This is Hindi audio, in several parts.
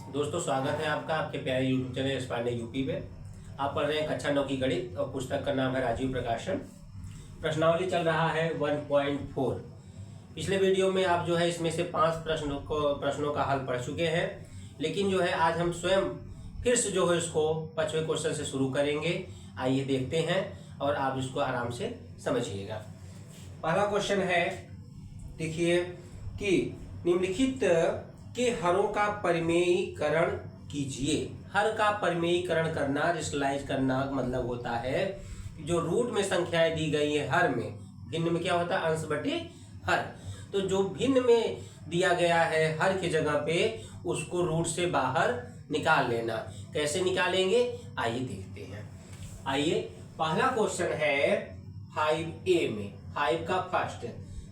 दोस्तों स्वागत है आपका आपके प्यारे यूट्यूब चैनल एक्सपांडे यूपी में। आप पढ़ रहे हैं कक्षा 9 की गणित और पुस्तक का नाम है राजीव प्रकाशन। प्रश्नावली चल रहा है 1.4। पिछले वीडियो में आप जो है इसमें से 5 प्रश्नों का हल पढ़ चुके हैं, लेकिन जो है आज हम स्वयं फिर से जो है इसको 5वें क्वेश्चन से शुरू करेंगे। आइए देखते हैं और आप इसको आराम से समझिएगा। पहला क्वेश्चन है, देखिए कि निम्नलिखित के हरों का परिमेयीकरण कीजिए। हर का परिमेयीकरण करना, रेशनलाइज करना मतलब होता है जो रूट में संख्याएं दी गई है हर में, भिन्न में क्या होता है, अंश बटे हर। तो जो भिन्न में दिया गया है हर की जगह पे उसको रूट से बाहर निकाल लेना। कैसे निकालेंगे आइए देखते हैं। आइए पहला क्वेश्चन है 5A में, 5 का फर्स्ट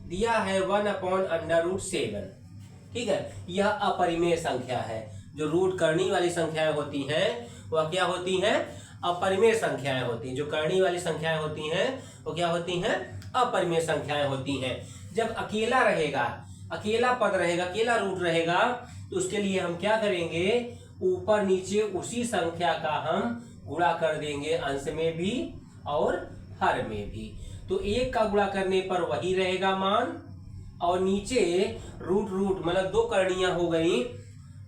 दिया है 1/√7। ठीक है, यह अपरिमेय संख्या है। जो रूट करनी वाली संख्याएं होती हैं वह क्या होती हैं, अपरिमेय संख्याएं होती हैं। जो करनी वाली संख्याएं होती हैं वो क्या होती हैं, अपरिमेय संख्याएं होती हैं। जब अकेला रहेगा, अकेला पद रहेगा, अकेला रूट रहेगा तो उसके लिए हम क्या करेंगे, ऊपर नीचे उसी संख्या का हम गुणा कर देंगे, अंश में भी और हर में भी। तो 1 का गुणा करने पर वही रहेगा मान, और नीचे रूट मतलब 2 करणियां हो गई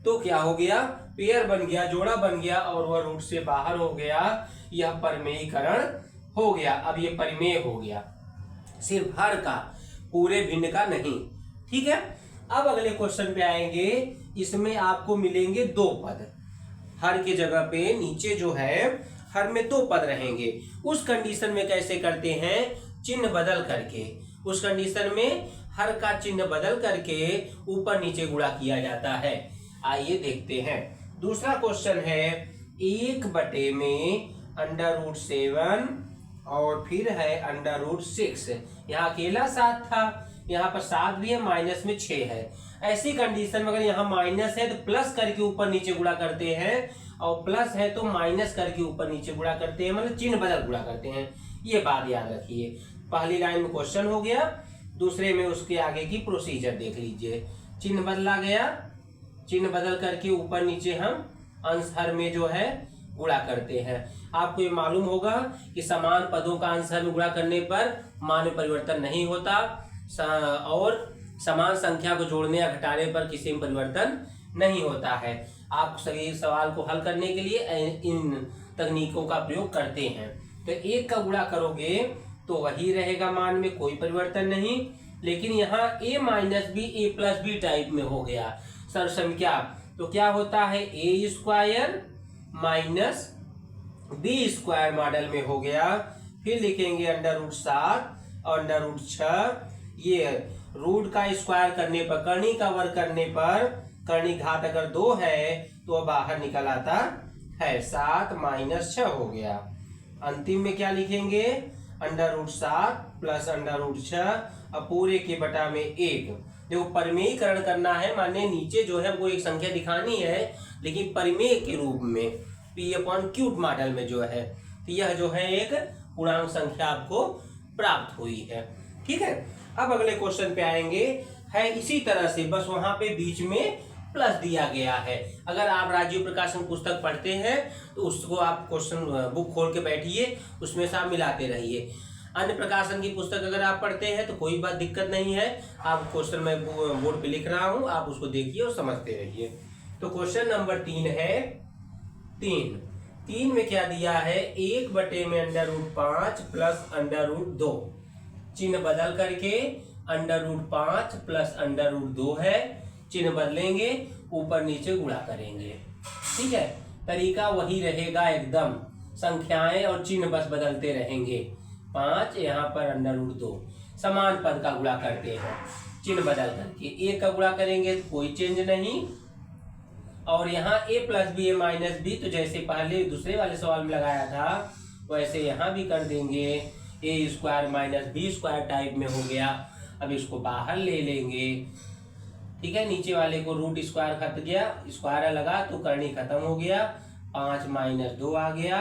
तो क्या हो गया, पेयर बन गया, जोड़ा बन गया और वह रूट से बाहर हो गया। यह परिमेयीकरण हो गया। अब ये परिमेय हो गया, सिर्फ हर का, पूरे भिन्न का नहीं। ठीक है, अब अगले क्वेश्चन पे आएंगे। इसमें आपको मिलेंगे 2 पद। हर के जगह पे नीचे जो है हर में 2 पद रहेंगे। उस कंडीशन में कैसे करते हैं, चिन्ह बदल करके। उस कंडीशन में हर का चिन्ह बदल करके ऊपर नीचे गुणा किया जाता है। आइए देखते हैं। दूसरा क्वेश्चन है 1 में √7 और फिर है √6। यहाँ अकेला 7 था, यहाँ पर 7 भी है, माइनस में 6 है। ऐसी कंडीशन में अगर यहाँ माइनस है तो प्लस करके ऊपर नीचे गुणा करते हैं, और प्लस है तो माइनस करके ऊपर नीचे गुणा करते हैं, मतलब चिन्ह बदल गुणा करते हैं। ये बात याद रखिए। पहली लाइन में क्वेश्चन हो गया, दूसरे में उसके आगे की प्रोसीजर देख लीजिए। चिन्ह बदला गया, चिन्ह बदल करके ऊपर नीचे हम अंश हर में जो है गुणा करते हैं। आपको ये मालूम होगा कि समान पदों का अंश हर में गुणा करने पर मान में परिवर्तन नहीं होता, और समान संख्या को जोड़ने या घटाने पर किसी में परिवर्तन नहीं होता है। आप सभी सवाल को हल करने के लिए इन तकनीकों का प्रयोग करते हैं। तो 1 का गुणा करोगे तो वही रहेगा मान में, कोई परिवर्तन नहीं। लेकिन यहाँ a-b a+b टाइप में हो गया सरसंख्या, तो क्या होता है a² - b² मॉडल में हो गया। फिर लिखेंगे √7 और √6। ये रूट का स्क्वायर करने पर, करनी का वर्ग करने पर, करनी घात अगर 2 है तो बाहर निकल आता है 7 - 6 हो गया। अंतिम में क्या लिखेंगे, √7 प्लस √6 और पूरे के बटा में 1। देखो परिमेयीकरण करना है, माने नीचे जो है वो एक संख्या दिखानी है लेकिन परिमेय के रूप में, p/q मॉडल में जो है। तो यह जो है एक पूर्णांक संख्या आपको प्राप्त हुई है। ठीक है, अब अगले क्वेश्चन पे आएंगे। है इसी तरह से, बस वहां पे बीच में प्लस दिया गया है। अगर आप राजीव प्रकाशन पुस्तक पढ़ते हैं तो उसको आप क्वेश्चन बुक खोल के बैठिए, उसमें से आप मिलाते रहिए। अन्य प्रकाशन की पुस्तक अगर आप पढ़ते हैं तो कोई बात दिक्कत नहीं है, आप क्वेश्चन मैं बोर्ड पे लिख रहा हूं, आप उसको देखिए और समझते रहिए। तो क्वेश्चन नंबर 3 है 3 में क्या दिया है, 1 में √5 प्लस √2। चिन्ह बदल करके √5 प्लस √2 है, चिन्ह बदलेंगे, ऊपर नीचे गुणा करेंगे। ठीक है, तरीका वही रहेगा एकदम, संख्याएं और चिन्ह बस बदलते रहेंगे। 5 यहाँ पर √2, समान पद का गुणा करते हैं चिन्ह बदल करके। 1 का गुणा करेंगे तो कोई चेंज नहीं, और यहाँ a+b a-b, तो जैसे पहले दूसरे वाले सवाल में लगाया था वैसे यहाँ भी कर देंगे। a² - b² टाइप में हो गया। अब इसको बाहर ले लेंगे। ठीक है, नीचे वाले को रूट स्क्वायर खत्म गया, स्क्वायर लगा तो करनी खत्म हो गया, 5 - 2 आ गया।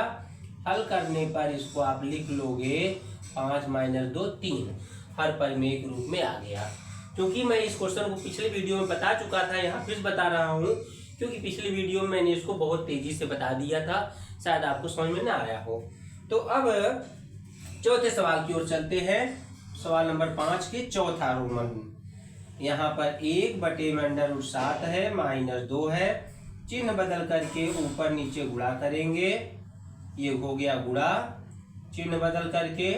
हल करने पर इसको आप लिख लोगे 5 - 2 3, हर परिमेय के रूप में आ गया। क्योंकि मैं इस क्वेश्चन को पिछले वीडियो में बता चुका था, यहाँ फिर बता रहा हूँ क्योंकि पिछली वीडियो में मैंने इसको बहुत तेजी से बता दिया था, शायद आपको समझ में ना आया हो। तो अब चौथे सवाल की ओर चलते हैं। सवाल नंबर 5 के चौथा रोमन। यहाँ पर 1/√7 है, -2 है। चिन्ह बदल करके ऊपर नीचे गुणा करेंगे। ये हो गया गुणा, चिन्ह बदल करके,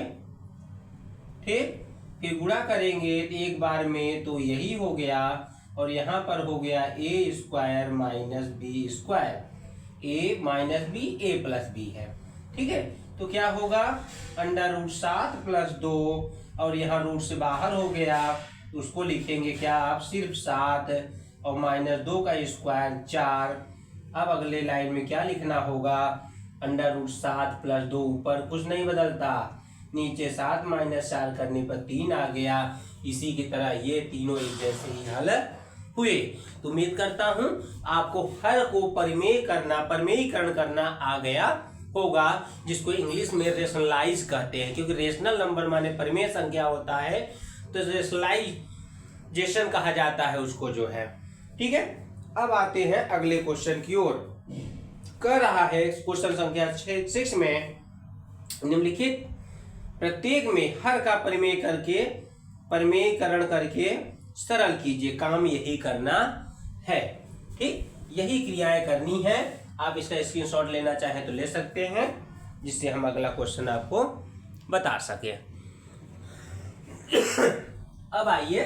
ठीक। फिर गुणा करेंगे एक बार में तो यही हो गया, और यहाँ पर हो गया a² - b²। a - b a+b है, ठीक है। तो क्या होगा, √7 + 2, और यहाँ रूट से बाहर हो गया, उसको लिखेंगे क्या आप, सिर्फ 7, और -2 का स्क्वायर 4। अब अगले लाइन में क्या लिखना होगा, √7 + 2, ऊपर कुछ नहीं बदलता, नीचे 7 - 4 करने पर 3 आ गया। इसी की तरह ये तीनों एक जैसे ही हल हुए। तो उम्मीद करता हूं आपको हर को परिमेयीकरण करना आ गया होगा, जिसको इंग्लिश में रेशनलाइज कहते हैं, क्योंकि रेशनल नंबर माने परिमेय संख्या होता है, तो रेशनलाइजेशन कहा जाता है उसको, जो है, ठीक है। अब आते हैं अगले क्वेश्चन की ओर। कह रहा है क्वेश्चन संख्या 6 में, निम्नलिखित प्रत्येक में हर का परिमेयीकरण करके सरल कीजिए। काम यही करना है, ठीक, यही क्रियाएं करनी है। आप इसका स्क्रीनशॉट लेना चाहें तो ले सकते हैं, जिससे हम अगला क्वेश्चन आपको बता सके। अब आइए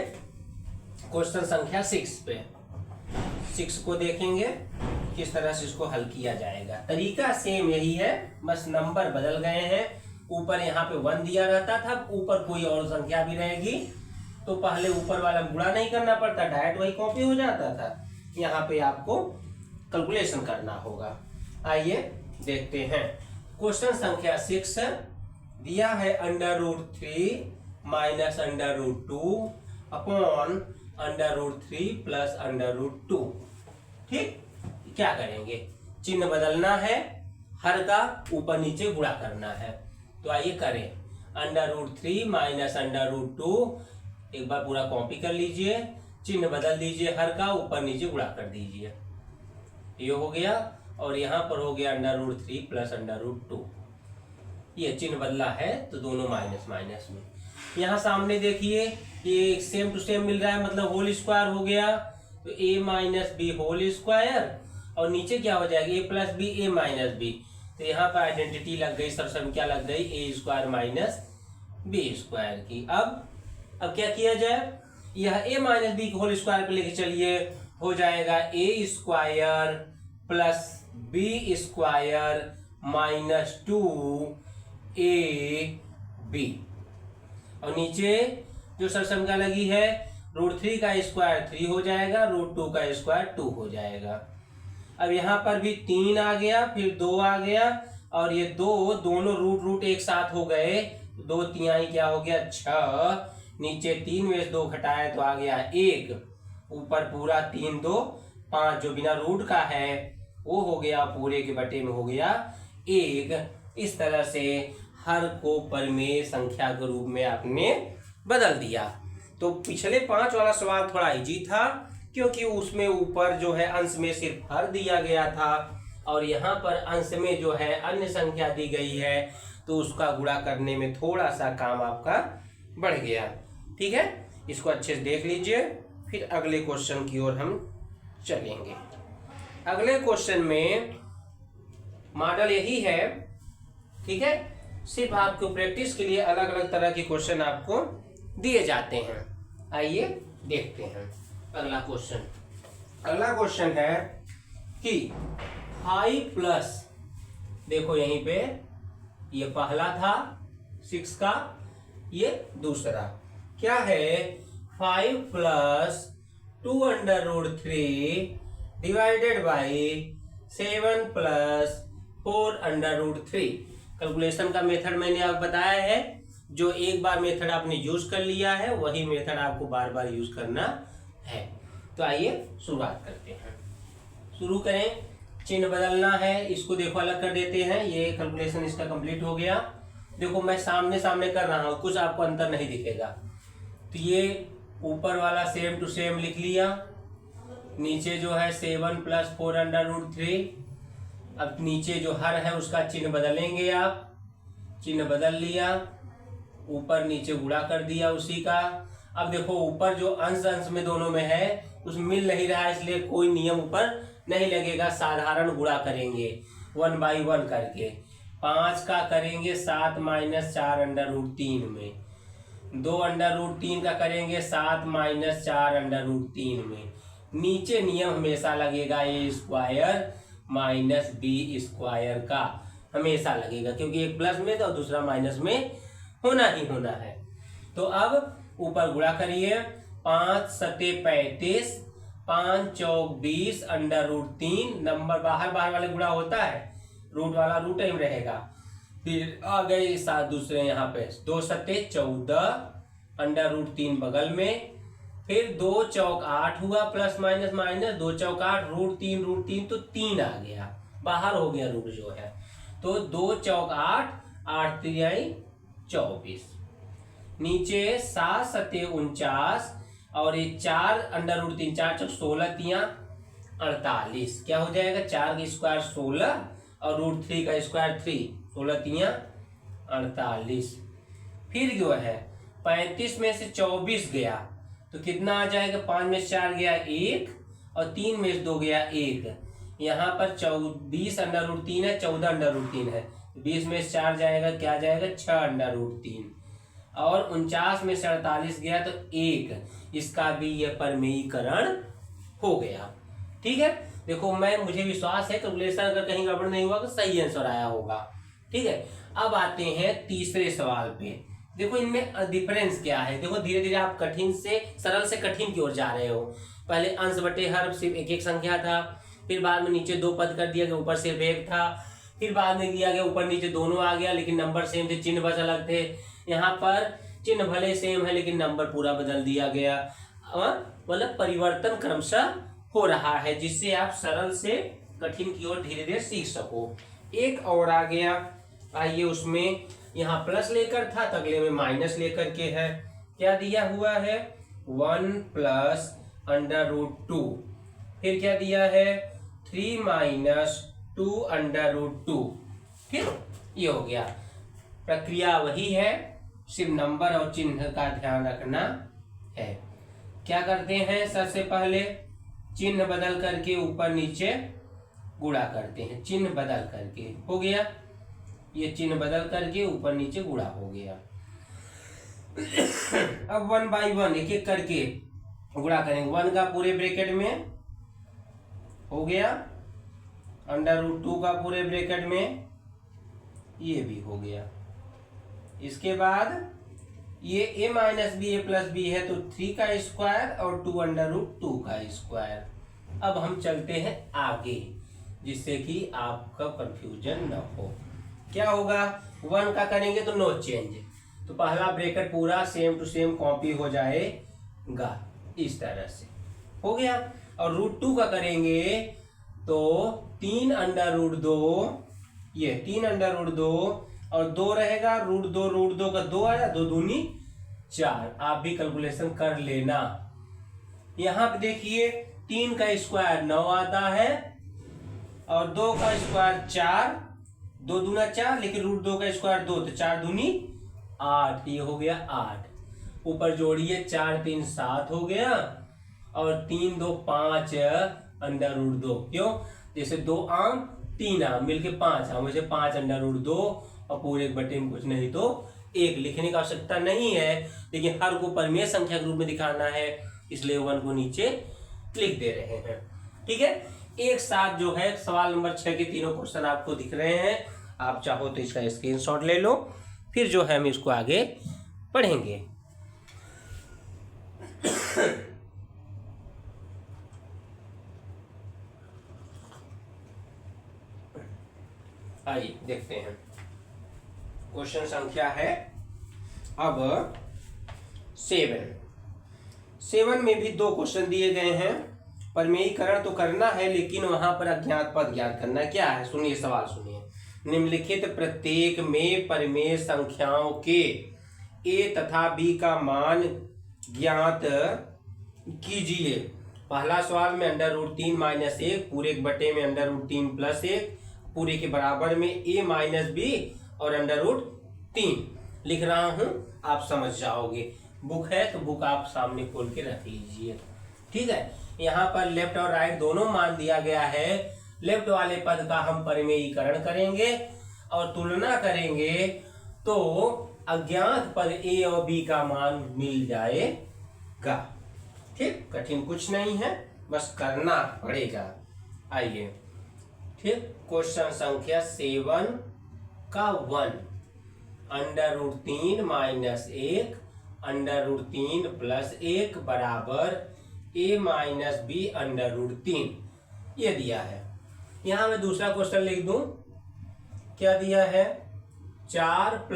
क्वेश्चन संख्या 6 पे। 6 को देखेंगे किस तरह से इसको हल किया जाएगा। तरीका सेम यही है, बस नंबर बदल गए हैं। ऊपर यहाँ पे 1 दिया रहता था, ऊपर कोई और संख्या भी रहेगी तो पहले ऊपर वाला गुणा नहीं करना पड़ता, डायरेक्ट वही कॉपी हो जाता था। यहाँ पे आपको कैलकुलेशन करना होगा। आइए देखते हैं। क्वेश्चन संख्या 6 दिया है, √3 - √2 अपॉन √3 + √2, ठीक। क्या करेंगे, चिन्ह बदलना है, हर का ऊपर नीचे गुणा करना है। तो आइए करें, √3 - √2, एक बार पूरा कॉपी कर लीजिए, चिन्ह बदल दीजिए, हर का ऊपर नीचे गुणा कर दीजिए, ये हो गया। और यहाँ पर हो गया √3 + √2, ये चिन्ह बदला है तो दोनों माइनस माइनस में। यहाँ सामने देखिए ये सेम टू सेम मिल रहा है, मतलब होल स्क्वायर हो गया, तो a - b होल स्क्वायर, और नीचे क्या हो जाएगा, a + b a - b। तो यहाँ पर आइडेंटिटी लग गई, सरसंख्या लग गई, a² - b² की। अब क्या किया जाए, यह a - b होल स्क्वायर पे लेके चलिए, हो जाएगा a² + b² - 2ab। और नीचे जो सरसंख्या लगी है, √3 का स्क्वायर 3 हो जाएगा, √2 का स्क्वायर 2 हो जाएगा। अब यहाँ पर भी 3 आ गया, फिर 2 आ गया, और ये दोनों रूट एक साथ हो गए, 2 तिहाई क्या हो गया 6, नीचे 3 में से 2 घटाए तो आ गया 1, ऊपर पूरा 3 2 5 जो बिना रूट का है वो हो गया, पूरे के बटे में हो गया 1। इस तरह से हर को परिमेय संख्या के रूप में आपने बदल दिया। तो पिछले 5 वाला सवाल थोड़ा इजी था, क्योंकि उसमें ऊपर जो है अंश में सिर्फ हर दिया गया था, और यहाँ पर अंश में जो है अन्य संख्या दी गई है, तो उसका गुणा करने में थोड़ा सा काम आपका बढ़ गया, ठीक है। इसको अच्छे से देख लीजिए, फिर अगले क्वेश्चन की ओर हम चलेंगे। अगले क्वेश्चन में मॉडल यही है, ठीक है, सिर्फ आपको प्रैक्टिस के लिए अलग अलग तरह के क्वेश्चन आपको दिए जाते हैं। आइए देखते हैं अगला क्वेश्चन। अगला क्वेश्चन है कि 5+, देखो यहीं पे ये पहला था 6 का, ये दूसरा क्या है, 5 + 2√3 डिवाइडेड बाई 7 + 4√3। कैलकुलेशन का मेथड मैंने आपको बताया है, जो एक बार मेथड आपने यूज कर लिया है वही मेथड आपको बार बार यूज करना है। तो आइए शुरुआत करते हैं। शुरू करें, चिन्ह बदलना है, इसको देखो अलग कर देते हैं, ये कैलकुलेशन इसका कंप्लीट हो गया। देखो मैं सामने सामने कर रहा हूँ, कुछ आपको अंतर नहीं दिखेगा। तो ये ऊपर वाला सेम टू सेम लिख लिया, नीचे जो है 7 + 4√3। अब नीचे जो हर है उसका चिन्ह बदलेंगे आप, चिन्ह बदल लिया, ऊपर नीचे गुणा कर दिया उसी का। अब देखो ऊपर जो अंश अंश में दोनों में है उस मिल नहीं रहा है, इसलिए कोई नियम ऊपर नहीं लगेगा, साधारण गुणा करेंगे 1/1 करके। 5 का करेंगे 7 - 4√3 में, 2√3 का करेंगे 7 - 4√3 में। नीचे नियम हमेशा लगेगा a² - b² का, हमेशा लगेगा, क्योंकि एक प्लस में तो दूसरा माइनस में होना ही होना है। तो अब ऊपर गुणा करिए, 5 × 7 = 35, 5 × 4 = 20, √3। नंबर बाहर बाहर वाले गुणा होता है, रूट वाला रूट ही रहेगा। फिर आ गए साथ दूसरे यहाँ पे 2 × 7 = 14, √3 बगल में। फिर 2 × 4 = 8 हुआ, प्लस माइनस माइनस, 2 × 4 = 8, √3 तो 3 आ गया, बाहर हो गया रूट जो है। तो 2 × 4 = 8, 8 × 3 = 24। नीचे 7 × 7 = 49 और ये 4 √3, 4 × 4 = 16, 3 = 48। क्या हो जाएगा, 4 का स्क्वायर 16 और √3 का स्क्वायर 3, 16 × 3 = 48। फिर जो है 35 में से 24 गया तो कितना आ जाएगा, 5 में से 4 गया 1 और 3 में से 2 गया 1। यहाँ पर 20 √3 है, 14 √3 है, 20 में से 4 जाएगा, क्या जाएगा 6 √3 और 49 में से 48 गया तो 1। इसका भी यह परमेयीकरण हो गया। ठीक है, देखो मुझे विश्वास है कैलकुलेशन अगर कहीं गड़बड़ नहीं हुआ तो सही आंसर आया होगा। ठीक है, अब आते हैं तीसरे सवाल पे। देखो इनमें डिफरेंस क्या है, देखो धीरे धीरे आप कठिन से सरल से कठिन की ओर जा रहे हो। पहले अंश बटे हर सिर्फ एक एक संख्या था, फिर बाद में नीचे 2 पद कर दिया गया, ऊपर सिर्फ 1 था, फिर बाद में दिया गया ऊपर नीचे दोनों आ गया, लेकिन नंबर सेम थे, चिन्ह बस अलग थे। यहाँ पर चिन्ह भले सेम है लेकिन नंबर पूरा बदल दिया गया, मतलब परिवर्तन क्रमशः हो रहा है, जिससे आप सरल से कठिन की ओर धीरे धीरे सीख सको। एक और आ गया, आइए उसमें यहाँ प्लस लेकर था तो अगले में माइनस लेकर के है। क्या दिया हुआ है, 1 + √2, फिर क्या दिया है 3 - 2√2। फिर ये हो गया, प्रक्रिया वही है, सिर्फ नंबर और चिन्ह का ध्यान रखना है। क्या करते हैं, सबसे पहले चिन्ह बदल करके ऊपर नीचे गुणा करते हैं, चिन्ह बदल करके हो गया, ये चिन्ह बदल करके ऊपर नीचे गुणा हो गया। अब 1/1 एक एक करके गुणा करेंगे, 1 का पूरे ब्रैकेट में हो गया, √2 का पूरे ब्रैकेट में ये भी हो गया। इसके बाद ये a - b a + b है तो 3 का स्क्वायर और 2 √2 का स्क्वायर। अब हम चलते हैं आगे, जिससे कि आपका कंफ्यूजन न हो। क्या होगा, 1 का करेंगे तो नो चेंज, तो पहला ब्रैकेट पूरा सेम टू सेम कॉपी हो जाएगा, इस तरह से हो गया। और √2 का करेंगे तो 3 √2, ये 3 √2 और 2 रहेगा, √2 का 2 आया, 2 दूनी 4। आप भी कैलकुलेशन कर लेना। यहाँ पे देखिए 3 का स्क्वायर 9 आता है और 2 का स्क्वायर 4, 2 दूना 4, लेकिन √2 का स्क्वायर 2 तो 4 दूनी 8, ये हो गया 8। ऊपर जोड़िए 4 3 7 हो गया और 3 2 5 √2, क्यों, जैसे 2 आम 3 आम मिलके 5 आम, वैसे 5 √2 और पूरे बटे में कुछ नहीं तो 1। लिखने की आवश्यकता नहीं है, लेकिन हर को परिमेय संख्या के रूप में दिखाना है, इसलिए 1 को नीचे लिख दे रहे हैं। ठीक है, एक साथ जो है सवाल नंबर 6 के तीनों क्वेश्चन आपको दिख रहे हैं, आप चाहो तो इसका स्क्रीनशॉट ले लो, फिर जो है हम इसको आगे पढ़ेंगे। आइए देखते हैं, क्वेश्चन संख्या है अब 7 में भी 2 क्वेश्चन दिए गए हैं। परमेयीकरण तो करना है लेकिन वहां पर अज्ञात पद ज्ञात करना। क्या है, सुनिए सवाल सुनिए। निम्नलिखित प्रत्येक में परिमेय संख्याओं के a तथा b का मान ज्ञात कीजिए पहला सवाल में √3 - 1 पूरे के बटे में √3 + 1 पूरे के बराबर में a - b और √3 लिख रहा हूं, आप समझ जाओगे। बुक है तो बुक आप सामने खोल के रख लीजिए। ठीक है, यहाँ पर लेफ्ट और राइट दोनों मान दिया गया है। लेफ्ट वाले पद का हम परिमेयीकरण करेंगे और तुलना करेंगे तो अज्ञात पद a और b का मान मिल जाएगा। ठीक, कठिन कुछ नहीं है, बस करना पड़ेगा। आइए, ठीक, क्वेश्चन संख्या 7 का 1 √3 - 1 √3 + 1 बराबर a - b √3 ये दिया है। यहां मैं दूसरा क्वेश्चन लिख दूं, क्या दिया है? 4 +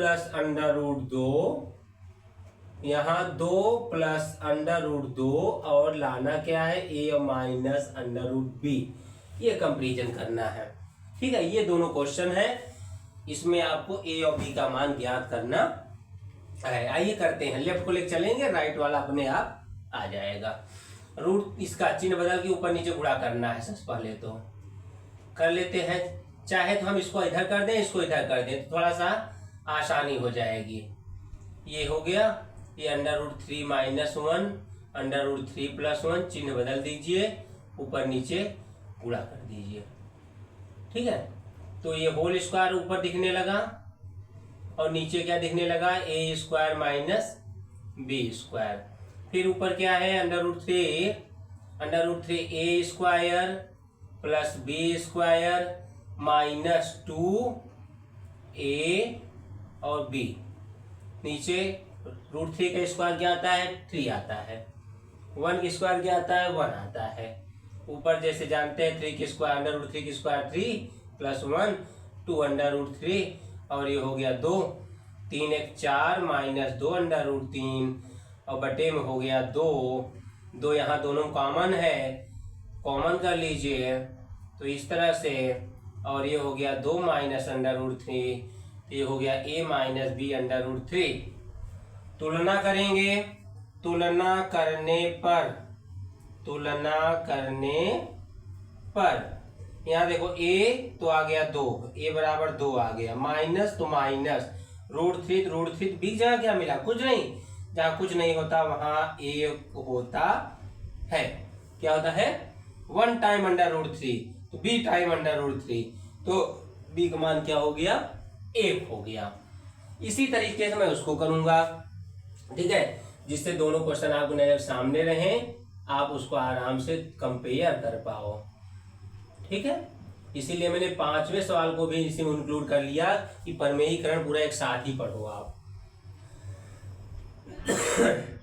√2, यहाँ 2 + √2 और लाना क्या है? a - √b। ये कंपैरिजन करना है। ठीक है, ये दोनों क्वेश्चन है, इसमें आपको a और b का मान ज्ञात करना है। आइए करते हैं, लेफ्ट को लेकर चलेंगे, राइट वाला अपने आप आ जाएगा। रूट इसका चिन्ह बदल के ऊपर नीचे गुणा करना है। सबसे पहले तो कर लेते हैं, चाहे तो हम इसको इधर कर दें, इसको इधर कर दें, तो थोड़ा सा आसानी हो जाएगी। ये हो गया, ये √3 - 1 √3 + 1 चिन्ह बदल दीजिए, ऊपर नीचे गुणा कर दीजिए। ठीक है, तो ये होल स्क्वायर ऊपर दिखने लगा और नीचे क्या दिखने लगा? a² - b²। फिर ऊपर क्या है? √3 a² + b² -2a और b। नीचे √3 का स्क्वायर क्या आता है? 3 आता है। 1 का स्क्वायर क्या आता है? 1 आता है। ऊपर जैसे जानते हैं 3 का स्क्वायर √3 का स्क्वायर 3 + 1 2 √3 और ये हो गया 2। 3 × 1 = 4 - 2 √3 और बटे में हो गया 2। 2 यहाँ दोनों कॉमन है, कॉमन कर लीजिए तो इस तरह से, और ये हो गया 2 - √3, ये हो गया a - b √3। तुलना करेंगे, तुलना करने पर यहाँ देखो a तो आ गया 2, a = 2 आ गया, माइनस तो माइनस, √3 तो √3 बिग जगह क्या मिला? कुछ नहीं। जहाँ कुछ नहीं होता वहां a होता है। क्या होता है? 1 टाइम √3 तो b टाइम √3, तो b का मान क्या हो गया? 1 हो गया। इसी तरीके से मैं उसको करूंगा। ठीक है, जिससे दोनों क्वेश्चन आपको नजर सामने रहे, आप उसको आराम से कंपेयर कर पाओ। ठीक है, इसीलिए मैंने 5वें सवाल को भी इसी में इंक्लूड कर लिया कि परिमेयीकरण पूरा एक साथ ही पढ़ो आप।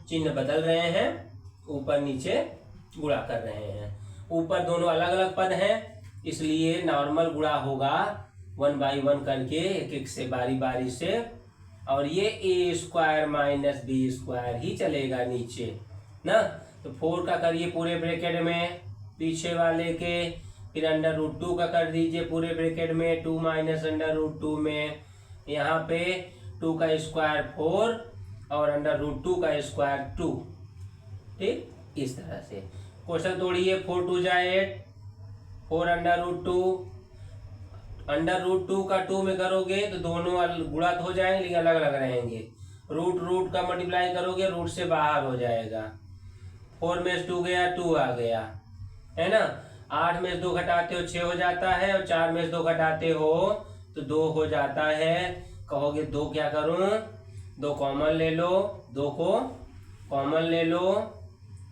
चिन्ह बदल रहे हैं, ऊपर नीचे गुणा कर रहे हैं। ऊपर दोनों अलग अलग पद हैं, इसलिए नॉर्मल गुणा होगा 1 by 1 करके, एक एक से बारी बारी से, और ये a² - b² ही चलेगा नीचे ना। तो 4 का करिए पूरे ब्रैकेट में पीछे वाले के, फिर √2 का कर दीजिए पूरे ब्रैकेट में 2 - √2 में, यहाँ पे 2 का स्क्वायर 4 और √2 का स्क्वायर 2। ठीक, इस तरह से क्वेश्चन तोड़िए। 4 × 2 = 8, 4 √2 का 2 में करोगे तो दोनों गुणा तो हो जाएंगे लेकिन अलग अलग रहेंगे। रूट का मल्टीप्लाई करोगे, रूट से बाहर हो जाएगा। 4 में से 2 गया, 2 आ गया, है ना। 8 में से 2 घटाते हो 6 हो जाता है, और 4 में से 2 घटाते हो तो 2 हो जाता है। कहोगे 2 क्या करूं? 2 कॉमन ले लो, 2 को कॉमन ले लो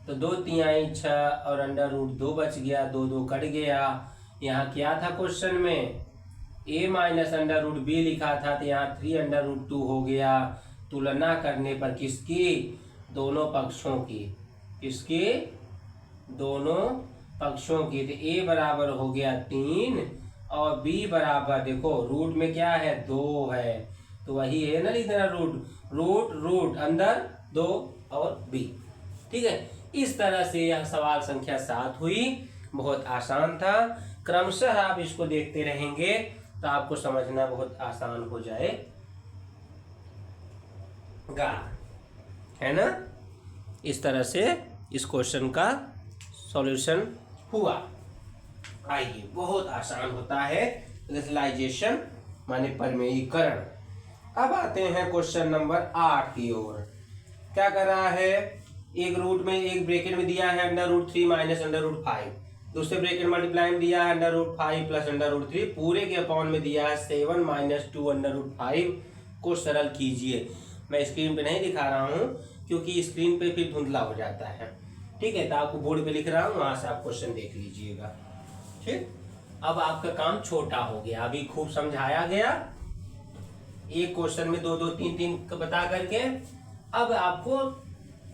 तो 2 × 3 = 6 और √2 बच गया, 2 2 कट गया। यहाँ क्या था क्वेश्चन में? a - √b लिखा था, तो यहाँ 3 √2 हो गया। तुलना करने पर किसकी? दोनों पक्षों की। किसकी? दोनों पक्षों की। तो a बराबर हो गया 3 और b बराबर, देखो रूट में क्या है? 2 है, तो वही है ना, लिख देना रूट अंदर 2 और b। ठीक है, इस तरह से यह सवाल संख्या 7 हुई। बहुत आसान था, क्रमशः आप इसको देखते रहेंगे तो आपको समझना बहुत आसान हो जाएगा, है ना। इस तरह से इस क्वेश्चन का सॉल्यूशन हुआ। आइए, बहुत आसान होता है क्रिस्टलाइजेशन माने परमेयीकरण। अब आते हैं क्वेश्चन नंबर 8 की ओर। क्या कर रहा है, एक रूट में एक ब्रैकेट में दिया है √3 माइनस √5, दूसरे ब्रैकेट मल्टीप्लाई में दिया है √5 प्लस √3, पूरे के अपॉन में दिया है 7 माइनस 2 √5 को सरल कीजिए। मैं स्क्रीन पे नहीं दिखा रहा हूँ क्योंकि स्क्रीन पे फिर धुंधला हो जाता है, ठीक है। तो आपको बोर्ड पे लिख रहा हूँ, वहां से आप क्वेश्चन देख लीजिएगा, ठीक। अब आपका काम छोटा हो गया, अभी खूब समझाया गया, एक क्वेश्चन में 2 2 3 3 बता करके। अब आपको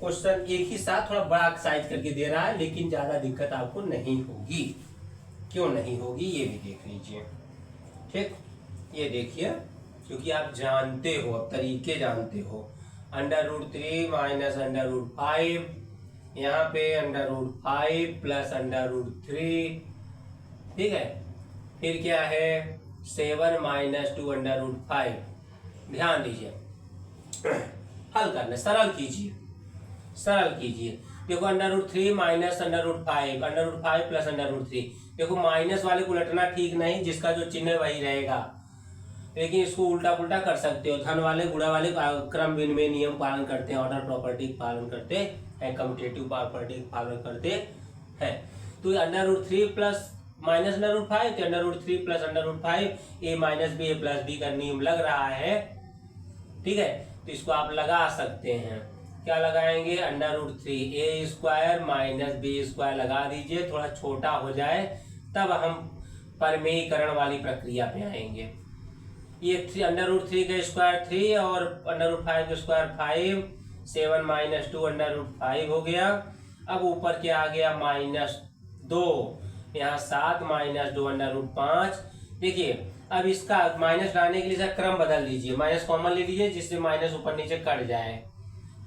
क्वेश्चन एक ही साथ थोड़ा बड़ा साइज करके दे रहा है, लेकिन ज्यादा दिक्कत आपको नहीं होगी। क्यों नहीं होगी ये भी देख लीजिए, ठीक। ये देखिए, क्योंकि आप जानते हो, अब तरीके जानते हो। √3 माइनस √5, यहाँ पे √5 प्लस √3, ठीक है। फिर क्या है, 7 माइनस 2 √5। ध्यान दीजिए, हल करना, सरल कीजिए, सरल कीजिए। देखो √3 माइनस √5, √5 प्लस √3। देखो माइनस वाले को उलटना ठीक नहीं, जिसका जो चिन्ह है वही रहेगा, लेकिन इसको उल्टा पुल्टा कर सकते हो। धन वाले गुणा वाले क्रम विनिमय नियम पालन करते हैं, ऑर्डर प्रॉपर्टी पालन करते हैं, कम्यूटेटिव प्रॉपर्टी पालन करते हैं। तो √3 प्लस माइनस √5, तो √3 plus √5, a minus b, a plus b का नियम लग रहा है, ठीक है। तो इसको आप लगा सकते हैं, क्या लगाएंगे, √3 a² माइनस b² लगा दीजिए, थोड़ा छोटा हो जाए तब हम परमेयीकरण वाली प्रक्रिया पे आएंगे। ये √3 का स्क्वायर 3 और √5 का स्क्वायर 5, 7 माइनस 2 √5 हो गया। अब ऊपर क्या आ गया, -2, यहाँ 7 माइनस 2 √5। देखिए, अब इसका माइनस लाने के लिए इसका क्रम बदल लीजिए, माइनस कॉमन ले लीजिए, जिससे माइनस ऊपर नीचे कट जाए।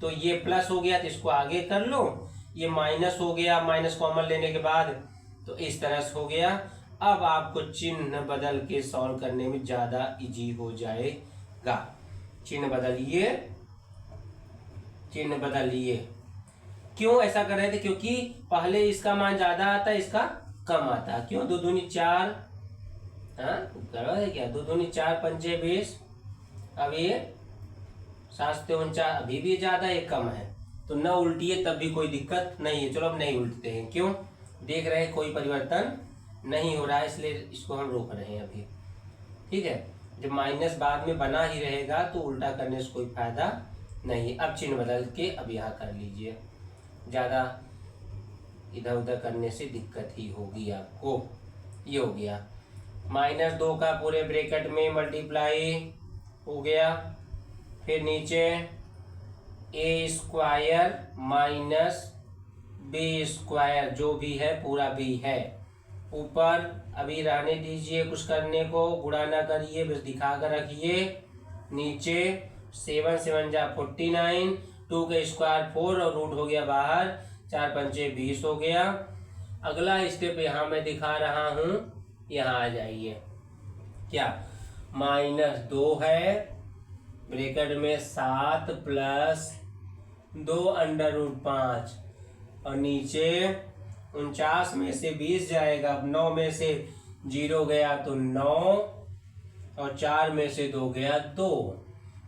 तो ये प्लस हो गया, तो इसको आगे कर लो, ये माइनस हो गया माइनस कॉमन लेने के बाद, तो इस तरह से हो गया। अब आपको चिन्ह बदल के सॉल्व करने में ज्यादा इजी हो जाएगा। चिन्ह बदलिए, चिन्ह बदलिए। क्यों ऐसा कर रहे थे, क्योंकि पहले इसका मान ज्यादा आता है, इसका कम आता है। क्यों, 2 दूनी 4, क्या 2 दूनी 4 पंचे 20, अब ये 7 49, अभी भी ज्यादा है, कम है। तो न उल्टिए तब भी कोई दिक्कत नहीं है। चलो अब नहीं उल्टते हैं, क्यों, देख रहे हैं कोई परिवर्तन नहीं हो रहा है, इसलिए इसको हम रोक रहे हैं अभी, ठीक है। जब माइनस बाद में बना ही रहेगा तो उल्टा करने से कोई फायदा नहीं। अब चिन्ह बदल के अब यहाँ कर लीजिए, ज्यादा इधर उधर करने से दिक्कत ही होगी आपको। ये हो गया, -2 का पूरे ब्रैकेट में मल्टीप्लाई हो गया, फिर नीचे a² माइनस b² जो भी है पूरा b है, ऊपर अभी रहने दीजिए, कुछ करने को गुणा ना करिए, बस दिखा कर रखिए। नीचे 7 7 जा 49, 2 का स्क्वायर 4 और रूट हो गया बाहर, 4 पंचे 20 हो गया। अगला स्टेप यहाँ मैं दिखा रहा हूँ, यहाँ आ जाइए। क्या, -2 है, ब्रैकेट में 7 प्लस 2 √5, और नीचे 49 में से 20 जाएगा, 9 में से 0 गया तो 9, और 4 में से 2 गया 2।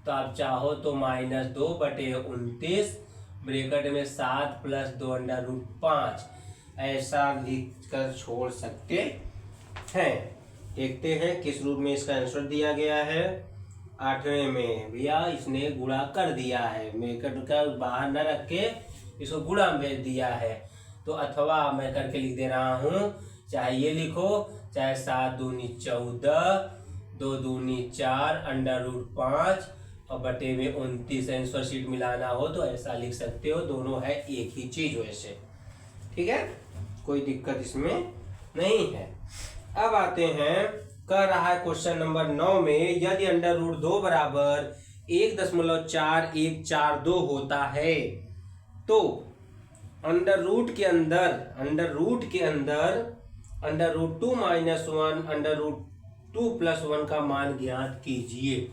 तो आप चाहो तो -2 बटे 29 ब्रैकेट में 7 प्लस 2 √5 ऐसा लिख कर छोड़ सकते हैं। देखते हैं किस रूप में इसका आंसर दिया गया है। 8वें में भैया इसने गुणा कर दिया है, ब्रैकेट का बाहर न रख के इसको गुणा में दिया है। तो अथवा मैं करके लिख दे रहा हूँ, चाहे ये लिखो, चाहे 7 दूनी 14, 2 दूनी 4 √5 और बटे में 29 आंसर शीट मिलाना हो तो ऐसा लिख सकते हो, दोनों है एक ही चीज वैसे, ठीक है, कोई दिक्कत इसमें नहीं है। अब आते हैं, कर रहा है क्वेश्चन नंबर 9 में, यदि √2 बराबर 1.4142 होता है तो √2 के अंदर √2 माइनस 1 √2 प्लस 1 का मान ज्ञात कीजिए।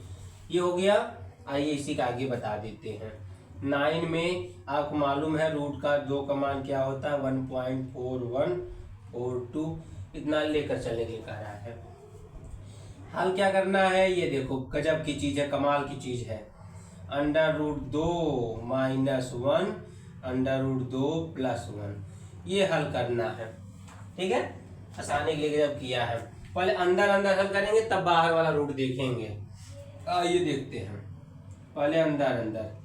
ये हो गया। आइए इसी का आगे बता देते हैं। 9 में आपको मालूम है रूट का 2 का मान क्या होता है 1.4142, इतना लेकर चलने के लिए कह रहा है। हल क्या करना है, ये देखो गजब की चीज़ है, कमाल की चीज़ है। √2 - 1 √2 + 1, ये हल करना है। ठीक है, आसानी के लिए जब किया है, पहले अंदर अंदर हल करेंगे तब बाहर वाला रूट देखेंगे। आइए देखते हैं। पहले अंदर अंदर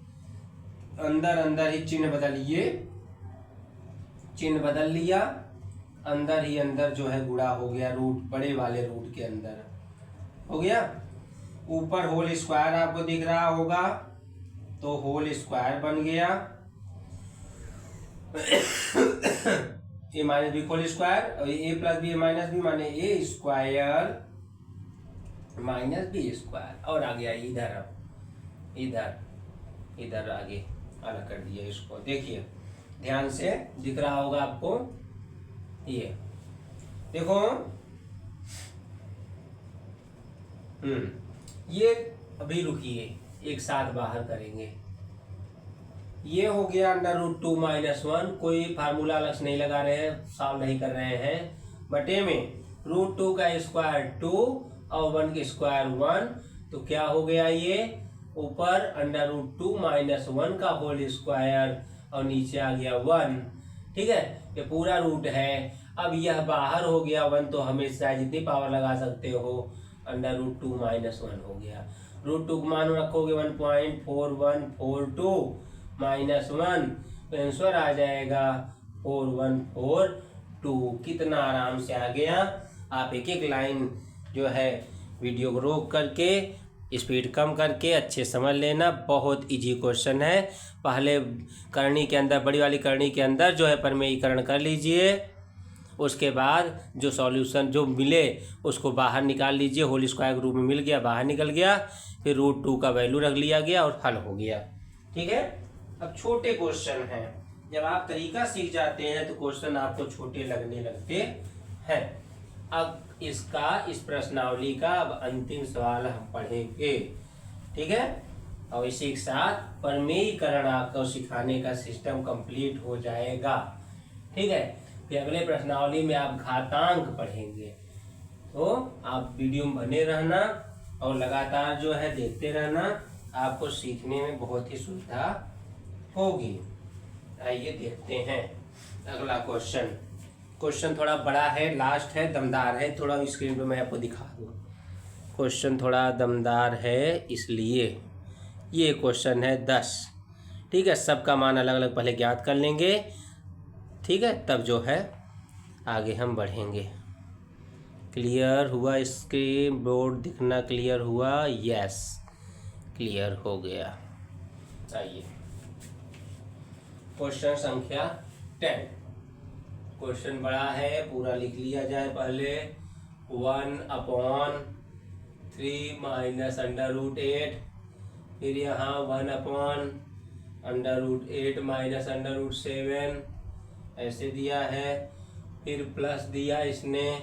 अंदर अंदर ही चिन्ह बदलिए, चिन्ह बदल लिया, अंदर ही अंदर जो है गुणा हो गया, रूट बड़े वाले रूट के अंदर हो गया। ऊपर होल स्क्वायर आपको दिख रहा होगा, तो होल स्क्वायर बन गया। ए माइनस बी होल स्क्वायर और ए प्लस बी माइनस बी माने ए स्क्वायर माइनस बी स्क्वायर। और आ गया इधर, इधर इधर आगे अलग कर दिया इसको। देखिए ध्यान से दिख रहा होगा आपको, ये देखो ये अभी रुकिए, एक साथ बाहर करेंगे। ये हो गया √2 - 1, कोई फार्मूला अलग से नहीं लगा रहे हैं, सॉल्व नहीं कर रहे हैं, बटे में √2 का स्क्वायर 2 और 1 का स्क्वायर 1, तो क्या हो गया, ये ऊपर √2 - 1 का होल स्क्वायर और नीचे आ गया 1। ठीक है, ये पूरा रूट है। अब यह बाहर हो गया 1, तो हमेशा जितनी पावर लगा सकते हो, √2 - 1 हो गया। √2 का मान रखोगे 1.4142 -1, तो आंसर आ जाएगा 4142। कितना आराम से आ गया। आप एक एक लाइन जो है वीडियो को रोक करके स्पीड कम करके अच्छे समझ लेना, बहुत इजी क्वेश्चन है। पहले करनी के अंदर, बड़ी वाली करनी के अंदर जो है प्रमेयीकरण कर लीजिए, उसके बाद जो सॉल्यूशन जो मिले उसको बाहर निकाल लीजिए, होल स्क्वायर के रूप में मिल गया, बाहर निकल गया, फिर √2 का वैल्यू रख लिया गया और हल हो गया। ठीक है, अब छोटे क्वेश्चन हैं, जब आप तरीका सीख जाते हैं तो क्वेश्चन आपको छोटे लगने लगते हैं। अब इसका, इस प्रश्नावली का अब अंतिम सवाल हम पढ़ेंगे। ठीक है, और इसी के साथ प्रमेयीकरण आपको सिखाने का सिस्टम कंप्लीट हो जाएगा। ठीक है, फिर अगले प्रश्नावली में आप घातांक पढ़ेंगे। तो आप वीडियो में बने रहना और लगातार जो है देखते रहना, आपको सीखने में बहुत ही सुविधा होगी। आइए देखते हैं अगला क्वेश्चन। क्वेश्चन थोड़ा बड़ा है, लास्ट है, दमदार है, थोड़ा स्क्रीन पे मैं आपको दिखा दूँ। क्वेश्चन थोड़ा दमदार है, इसलिए ये क्वेश्चन है 10। ठीक है, सबका मान अलग अलग पहले ज्ञात कर लेंगे। ठीक है, तब जो है आगे हम बढ़ेंगे। क्लियर हुआ? स्क्रीन बोर्ड दिखना क्लियर हुआ? यस, क्लियर हो गया। आइए क्वेश्चन संख्या 10। क्वेश्चन बड़ा है, पूरा लिख लिया जाए पहले। 1/3 -√8, फिर यहाँ 1/√8 -√7 ऐसे दिया है, फिर प्लस दिया इसने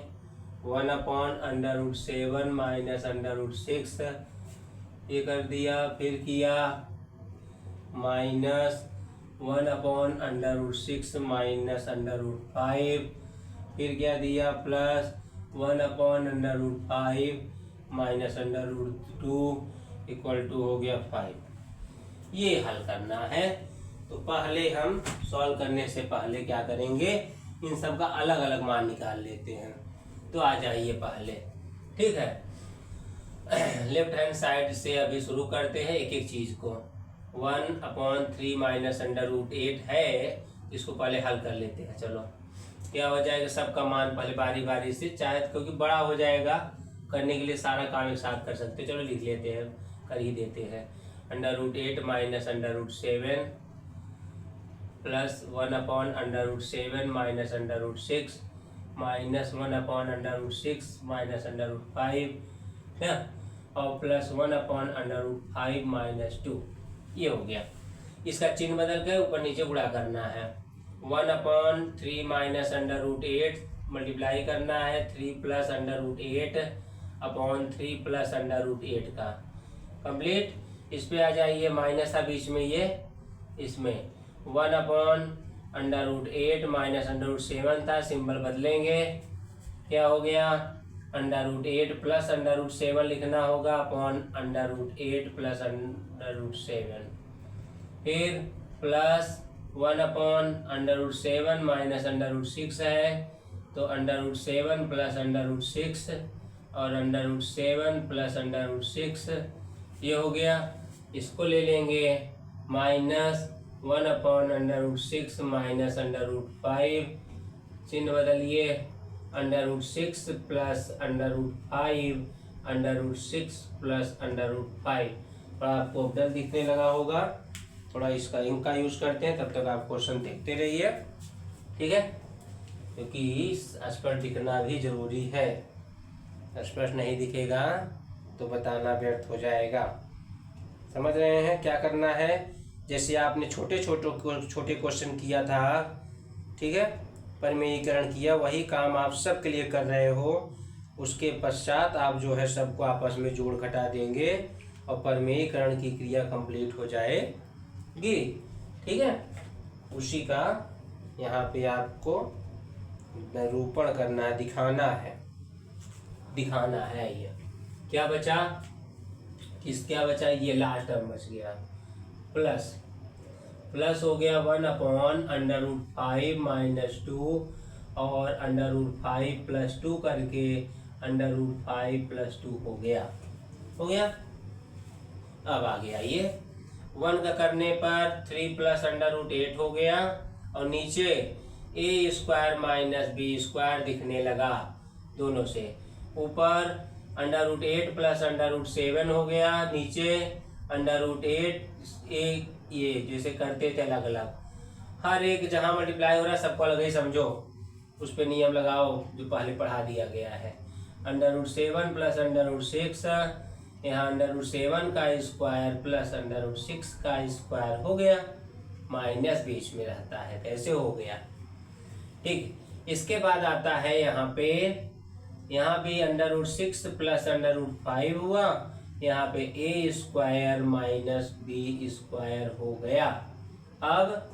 1/√7 -√6 ये कर दिया, फिर किया -1/√6 -√5, फिर क्या दिया प्लस 1/√5 -√2 = हो गया 5। ये हल करना है। तो पहले हम सॉल्व करने से पहले क्या करेंगे, इन सब का अलग अलग मान निकाल लेते हैं। तो आ जाइए पहले। ठीक है, लेफ्ट हैंड साइड से अभी शुरू करते हैं एक एक चीज को। 1/3 -√8 है, इसको पहले हल कर लेते हैं। चलो क्या हो जाएगा, सबका मान पहले बारी बारी से, चाहे क्योंकि बड़ा हो जाएगा करने के लिए सारा काम एक साथ कर सकते। चलो लिख लेते हैं, कर ही देते हैं। √8 -√7 प्लस 1/√7 -√6 माइनस 1/√6 -√5 है, और प्लस 1/√5 -2। ये हो गया। इसका चिन्ह बदल कर ऊपर नीचे गुणा करना है। 1/3 -√8 मल्टीप्लाई करना है 3 + √8/3 + √8 का कंप्लीट। इस पे आ जाइए, माइनस था बीच में, ये इसमें 1/√8 माइनस √7 था, सिंबल बदलेंगे, क्या हो गया √8 प्लस √7 लिखना होगा अपॉन √8 प्लस √7, फिर प्लस 1/√7 माइनस √6 है तो √7 प्लस √6 और √7 प्लस √6 ये हो गया। इसको ले लेंगे माइनस 1/√6 माइनस √5, चिन्ह बदलिए √6 प्लस √5 √6 प्लस √5। थोड़ा आपको अपडेट दिखने लगा होगा, थोड़ा इसका इंक का यूज करते हैं, तब तक आप क्वेश्चन देखते रहिए, ठीक है, क्योंकि स्पष्ट दिखना भी जरूरी है। स्पष्ट नहीं दिखेगा तो बताना व्यर्थ हो जाएगा। समझ रहे हैं क्या करना है? जैसे आपने छोटे क्वेश्चन किया था, ठीक है, परिमेयीकरण किया, वही काम आप सब के लिए कर रहे हो। उसके पश्चात आप जो है सबको आपस में जोड़ घटा देंगे और परिमेयीकरण की क्रिया कंप्लीट हो जाएगी, ठीक है। उसी का यहाँ पे आपको निरूपण करना है, दिखाना है। ये क्या बचा, क्या बचा, ये लास्ट टर्म बच गया, प्लस हो गया 1/√5 माइनस 2 और √5 प्लस 2 करके √5 प्लस 2 हो गया। अब आ गया ये 1 का करने पर 3 प्लस √8 हो गया और नीचे a² माइनस b² दिखने लगा दोनों से। ऊपर √8 प्लस √7 हो गया, नीचे √8 ये जैसे करते थे अलग अलग, हर एक जहाँ मल्टीप्लाई हो रहा है सबको अलग ही समझो, उस पर नियम लगाओ जो पहले पढ़ा दिया गया है। √7 प्लस √6, यहाँ √7 का स्क्वायर प्लस √6 का स्क्वायर हो गया, माइनस बीच में रहता है, कैसे हो गया, ठीक। इसके बाद आता है यहाँ भी √6 प्लस √5 हुआ, यहाँ पे a² माइनस b² हो गया। अब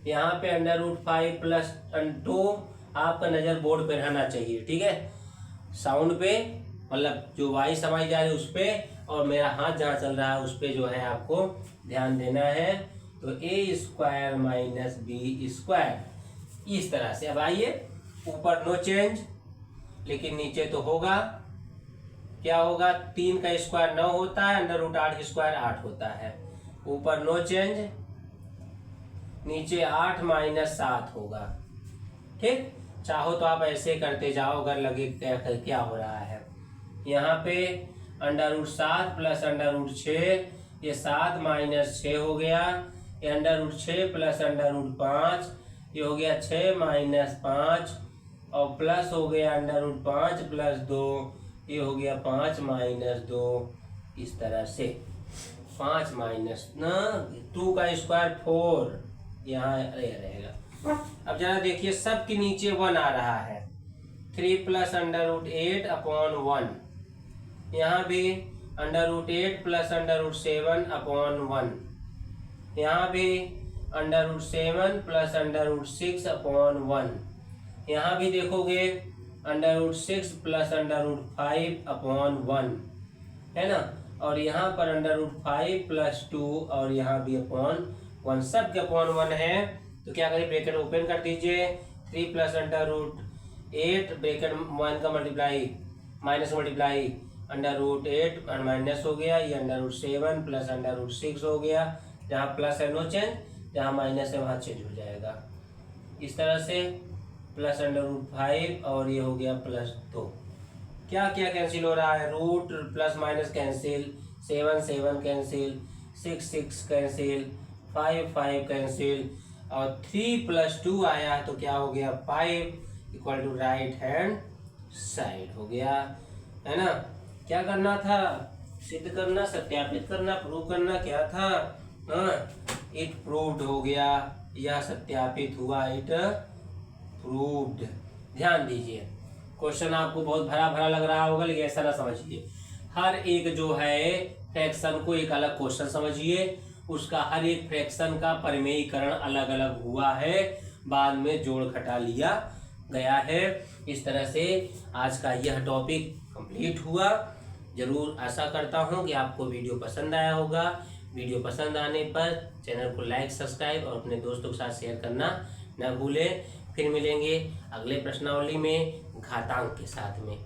यहाँ पे √5 प्लस 2, आपका नज़र बोर्ड पे रहना चाहिए, ठीक है, साउंड पे, मतलब जो वाई समझ जा रही है उस पर, और मेरा हाथ जहाँ चल रहा है उस पर जो है आपको ध्यान देना है। तो a² माइनस b², इस तरह से। अब आइए, ऊपर नो चेंज, लेकिन नीचे तो होगा, क्या होगा, 3 का स्क्वायर 9 होता है, √8 का स्क्वायर 8 होता है। ऊपर नो चेंज, नीचे 8 माइनस 7 होगा, ठीक। चाहो तो आप ऐसे करते जाओ अगर लगे क्या हो रहा है। यहाँ पे √7 प्लस √6, ये 7 माइनस 6 हो गया, ये √6 प्लस √5, ये हो गया 6 माइनस 5, और प्लस हो गया √5 प्लस 2, ये हो गया 5 माइनस 2, इस तरह से 5 माइनस 2 का स्क्वायर 4 यहाँ रहेगा। अब जरा देखिए, सबके नीचे 1 आ रहा है, 3 प्लस √8 अपॉन 1, यहाँ भी √8 प्लस √7 अपॉन 1, यहाँ भी √7 प्लस √6 अपॉन 1, यहाँ भी देखोगे √6 प्लस √5 अपॉन 1 है ना, और यहाँ पर √5 प्लस 2 और यहाँ भी अपॉन 1, सब के अपॉन 1 है। तो क्या करिए, ब्रैकेट ओपन कर दीजिए, 3 प्लस √8 ब्रैकेट 1 का मल्टीप्लाई माइनस मल्टीप्लाई √8 माइनस हो गया, ये √7 प्लस √6 हो गया, जहाँ प्लस है नो चेंज, जहाँ माइनस है वहाँ चेंज हो जाएगा, इस तरह से प्लस √5 और ये हो गया प्लस 2। क्या क्या कैंसिल हो रहा है, root plus minus cancel, 7 7 cancel, 6 6 cancel, 5 5 cancel, और 3 प्लस 2 आया तो क्या हो गया 5 equal to right hand side हो गया, है ना। क्या करना था, सिद्ध करना, सत्यापित करना, प्रूव करना, क्या था, इट प्रूव्ड हो गया, यह सत्यापित हुआ, इट प्रूव्ड। ध्यान दीजिए, क्वेश्चन आपको बहुत भरा भरा लग रहा होगा, लेकिन ऐसा ना समझिए, हर एक जो है फ्रैक्शन को एक अलग क्वेश्चन समझिए उसका हर एक फ्रैक्शन का परिमेयीकरण अलग अलग हुआ है, बाद में जोड़ घटा लिया गया है। इस तरह से आज का यह टॉपिक कंप्लीट हुआ। जरूर आशा करता हूँ कि आपको वीडियो पसंद आया होगा। वीडियो पसंद आने पर चैनल को लाइक, सब्सक्राइब और अपने दोस्तों के साथ शेयर करना न भूलें। फिर मिलेंगे अगले प्रश्नावली में घातांक के साथ में।